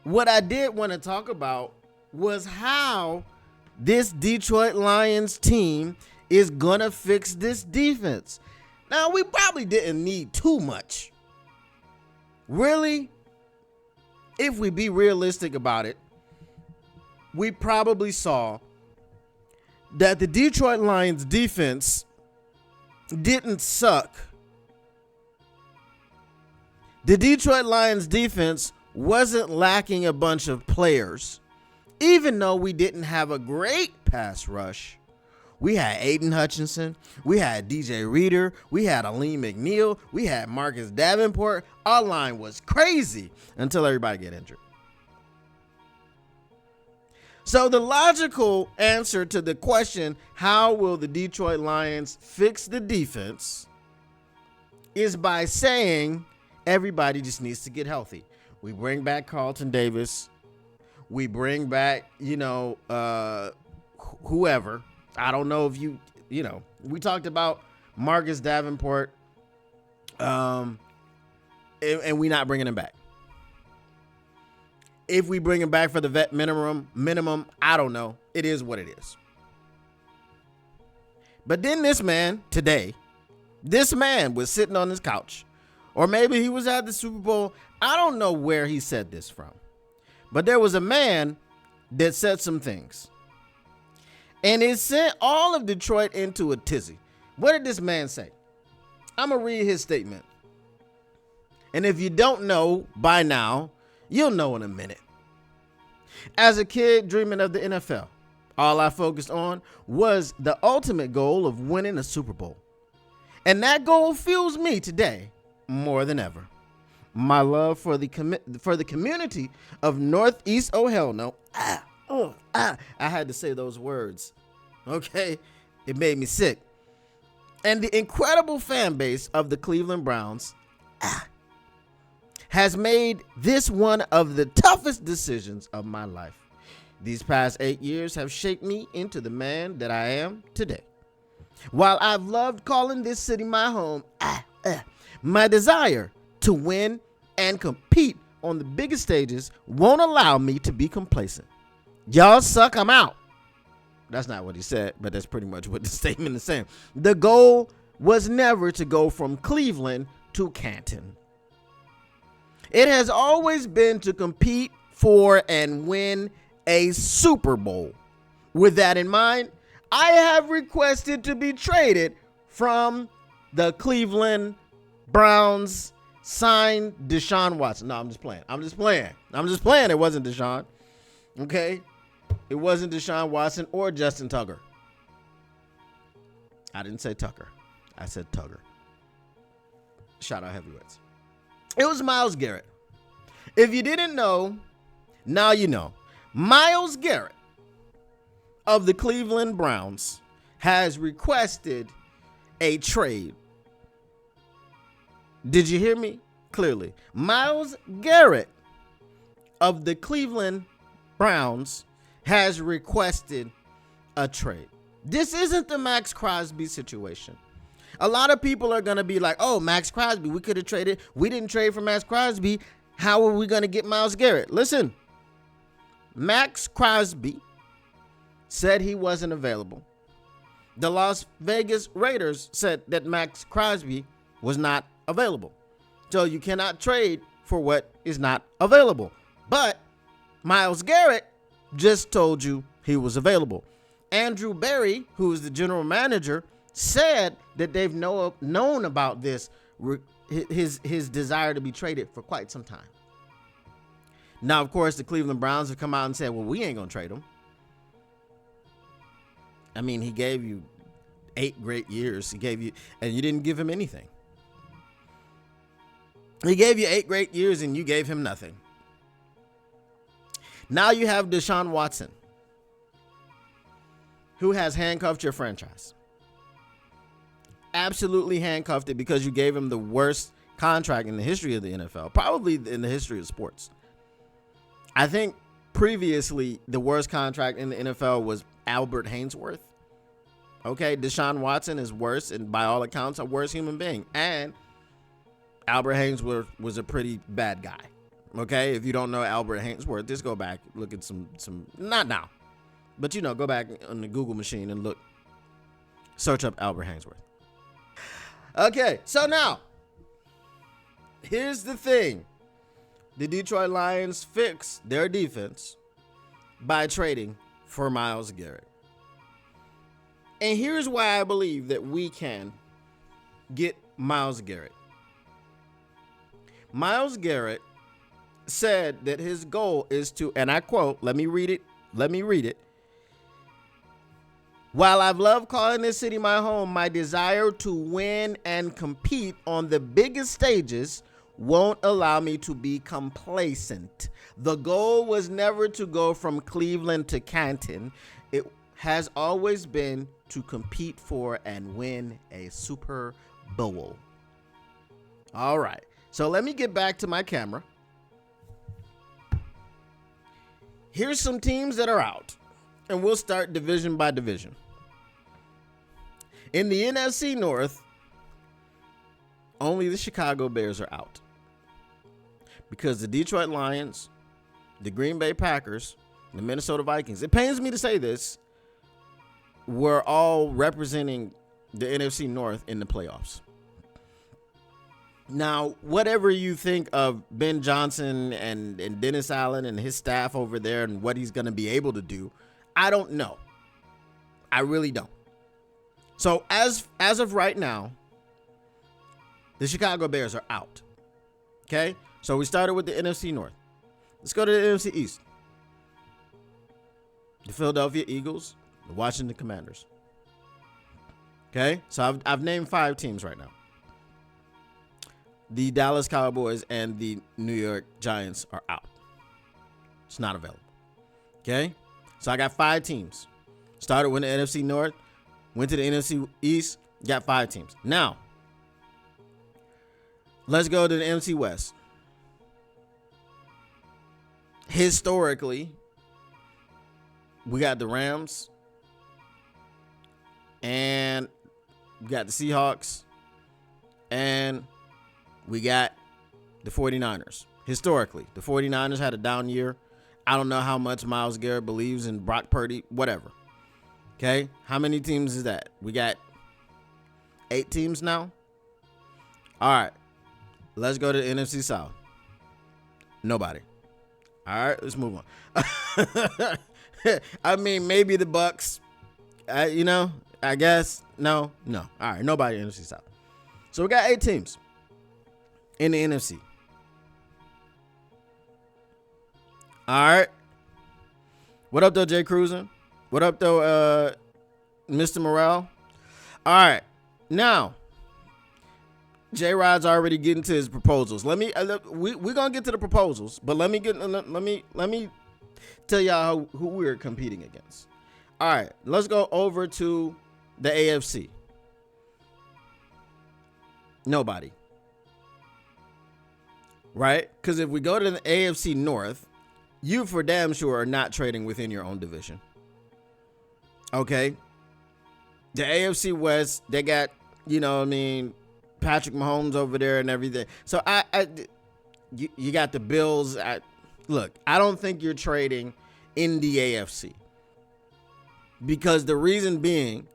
what I did want to talk about was how this Detroit Lions team is going to fix this defense. Now, we probably didn't need too much. Really, if we be realistic about it, we probably saw that the Detroit Lions defense didn't suck. The Detroit Lions defense wasn't lacking a bunch of players. Even though we didn't have a great pass rush, we had Aidan Hutchinson, we had DJ Reader, we had Aleem McNeil, we had Marcus Davenport. Our line was crazy until everybody get injured. So the logical answer to the question, how will the Detroit Lions fix the defense, is by saying everybody just needs to get healthy. We bring back Carlton Davis. We bring back, whoever. I don't know if we talked about Marcus Davenport, and we're not bringing him back. If we bring him back for the vet minimum, I don't know. It is what it is. But then this man was sitting on his couch, or maybe he was at the Super Bowl. I don't know where he said this from, but there was a man that said some things, and it sent all of Detroit into a tizzy. What did this man say? I'm going to read his statement. And if you don't know by now, you'll know in a minute. As a kid dreaming of the NFL, all I focused on was the ultimate goal of winning a Super Bowl. And that goal fuels me today more than ever. My love for the community of Northeast, oh hell no. I had to say those words. Okay? It made me sick. And the incredible fan base of the Cleveland Browns has made this one of the toughest decisions of my life. These past 8 years have shaped me into the man that I am today. While I've loved calling this city my home, my desire to win and compete on the biggest stages won't allow me to be complacent. Y'all suck, I'm out. That's not what he said, but that's pretty much what the statement is saying. The goal was never to go from Cleveland to Canton. It has always been to compete for and win a Super Bowl. With that in mind, I have requested to be traded from the Cleveland Browns, signed Deshaun Watson. No, I'm just playing. It wasn't Deshaun. Okay? It wasn't Deshaun Watson or Justin Tucker. I didn't say Tucker. I said Tugger. Shout out heavyweights. It was Myles Garrett. If you didn't know, now you know. Myles Garrett of the Cleveland Browns has requested a trade. Did you hear me clearly? Myles Garrett of the Cleveland Browns has requested a trade. This isn't the Max Crosby situation. A lot of people are going to be like, oh, Max Crosby, we could have traded. We didn't trade for Max Crosby. How are we going to get Myles Garrett? Listen, Max Crosby said he wasn't available. The Las Vegas Raiders said that Max Crosby was not available. So you cannot trade for what is not available. But Myles Garrett just told you he was available. Andrew Berry, who is the general manager, said that they've known about this, his desire to be traded for quite some time. Now, of course, the Cleveland Browns have come out and said, well, we ain't going to trade him. I mean, he gave you 8 great years. And you didn't give him anything. He gave you 8 great years and you gave him nothing. Now you have Deshaun Watson, who has handcuffed your franchise. Absolutely handcuffed it because you gave him the worst contract in the history of the NFL, probably in the history of sports. I think previously the worst contract in the NFL was Albert Hainsworth. Okay, Deshaun Watson is worse, and by all accounts, a worse human being. And Albert Hainsworth was a pretty bad guy. Okay, if you don't know Albert Hainsworth, just go back, look at some not now, but go back on the Google machine and search up Albert Hainsworth. Okay, so now, here's the thing. The Detroit Lions fixed their defense by trading for Myles Garrett. And here's why I believe that we can get Myles Garrett. Myles Garrett said that his goal is to, and I quote, let me read it. While I've loved calling this city my home, my desire to win and compete on the biggest stages won't allow me to be complacent. The goal was never to go from Cleveland to Canton. It has always been to compete for and win a Super Bowl. All right, so let me get back to my camera. Here's some teams that are out, and we'll start division by division. In the NFC North, only the Chicago Bears are out because the Detroit Lions, the Green Bay Packers, the Minnesota Vikings, it pains me to say this, were all representing the NFC North in the playoffs. Now, whatever you think of Ben Johnson and Dennis Allen and his staff over there and what he's going to be able to do, I don't know. I really don't. So as of right now, the Chicago Bears are out. Okay? So we started with the NFC North. Let's go to the NFC East. The Philadelphia Eagles, the Washington Commanders. Okay? So I've named 5 teams right now. The Dallas Cowboys and the New York Giants are out. It's not available. Okay? So I got 5 teams. Started with the NFC North, went to the NFC East, got 5 teams. Now, let's go to the NFC West. Historically, we got the Rams and we got the Seahawks and we got the 49ers. Historically, the 49ers had a down year. I don't know how much Myles Garrett believes in Brock Purdy, whatever. Okay, how many teams is that? We got 8 teams now. All right, let's go to the NFC South. Nobody. All right, let's move on. I mean, maybe the Bucks. I guess no. All right, nobody in the NFC South. So we got 8 teams in the NFC. All right. What up, though, Jay Cruiser? What up, though, Mr. Morrell? All right. Now, J-Rod's already getting to his proposals. We're gonna get to the proposals, but let me tell y'all who we're competing against. All right, let's go over to the AFC. Nobody. Right? Because if we go to the AFC North, you for damn sure are not trading within your own division. Okay? The AFC West, they got, Patrick Mahomes over there and everything. So you got the Bills. Look, I don't think you're trading in the AFC. Because the reason being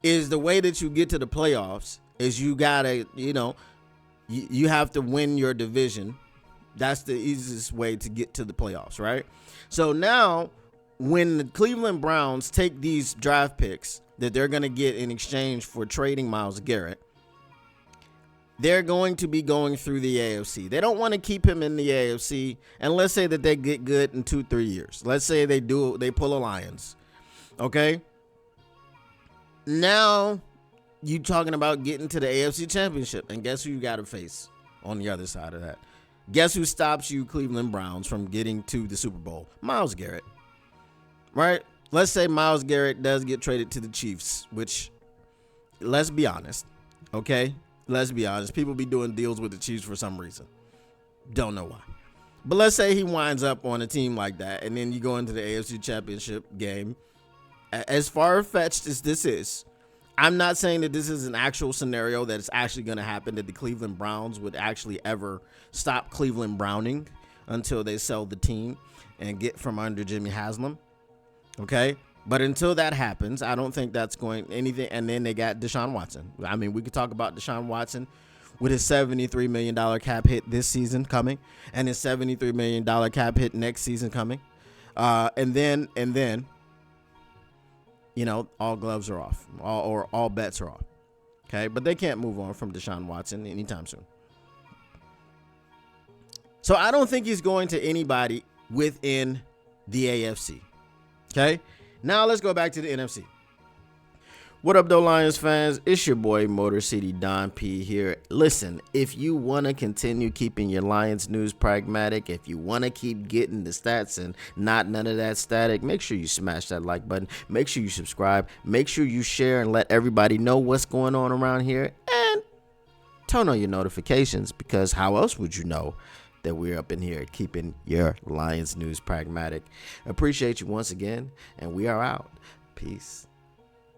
is the way that you get to the playoffs is you gotta, you have to win your division. That's the easiest way to get to the playoffs, right? So now when the Cleveland Browns take these draft picks that they're going to get in exchange for trading Myles Garrett, they're going to be going through the AFC. They don't want to keep him in the AFC, and let's say that they get good in 2-3 years. Let's say they pull a Lions. Okay? Now you talking about getting to the AFC Championship, and guess who you got to face on the other side of that? Guess who stops you, Cleveland Browns, from getting to the Super Bowl? Myles Garrett. Right? Let's say Myles Garrett does get traded to the Chiefs, which, let's be honest, okay? Let's be honest. People be doing deals with the Chiefs for some reason. Don't know why. But let's say he winds up on a team like that, and then you go into the AFC Championship game. As far-fetched as this is, I'm not saying that this is an actual scenario that is actually going to happen, that the Cleveland Browns would actually ever stop Cleveland Browning. until they sell the team and get from under Jimmy Haslam. Okay. But until that happens, I don't think that's going anything. And then they got Deshaun Watson. I mean, we could talk about Deshaun Watson with his $73 million cap hit this season coming and his $73 million cap hit next season coming. And then, you know, all gloves are off, all bets are off. Okay. But they can't move on from Deshaun Watson anytime soon. So I don't think he's going to anybody within the AFC. Okay. Now let's go back to the NFC. What up, though, Lions fans? It's your boy, Motor City Don P here. Listen, if you want to continue keeping your Lions news pragmatic, if you want to keep getting the stats and not none of that static, make sure you smash that like button. Make sure you subscribe. Make sure you share and let everybody know what's going on around here. And turn on your notifications, because how else would you know that we're up in here keeping your Lions news pragmatic? Appreciate you once again, and we are out. Peace.